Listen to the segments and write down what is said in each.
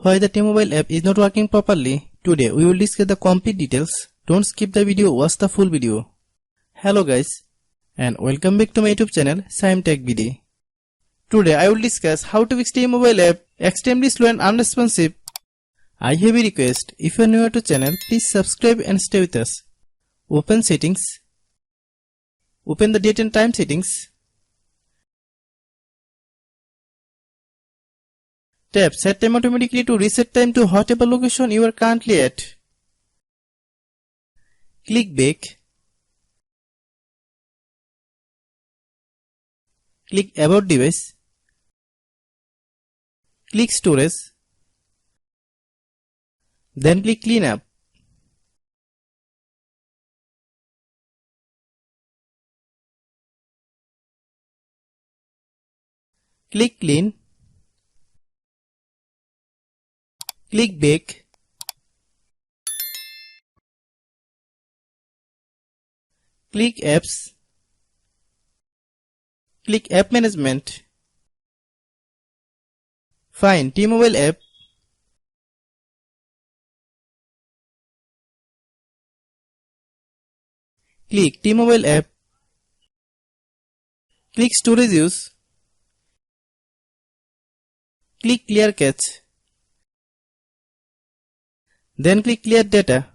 Why the T-Mobile app is not working properly? Today we will discuss the complete details. Don't skip the video, watch the full video. Hello guys and welcome back to my YouTube channel Shaem Tech BD. Today I will discuss how to fix T-Mobile app extremely slow and unresponsive. I have a request, if you are new to channel, please subscribe and stay with us. Open settings. Open the date and time settings. Tap set time automatically to reset time to whatever location you are currently at. Click back. Click about device. Click storage. Then click clean up. Click clean. Click back. Click apps. Click app management. Find T-Mobile app. Click T-Mobile app. Click storage use. Click clear cache. Then click clear data.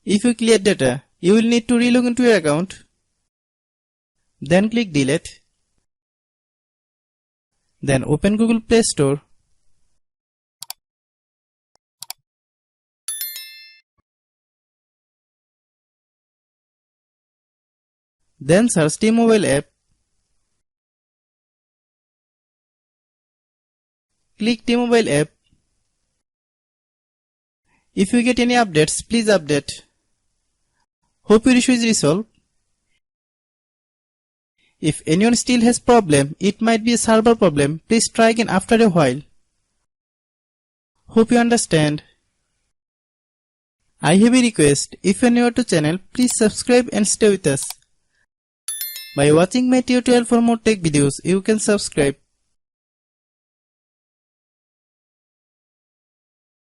If you clear data, you will need to relog into your account. Then click delete. Then open Google Play Store. Then search T-Mobile app. Click T-Mobile app. If you get any updates, please update. Hope your issue is resolved. If anyone still has problem, it might be a server problem. Please try again after a while. Hope you understand. I have a request. If you are new to channel, please subscribe and stay with us. By watching my tutorial for more tech videos, you can subscribe.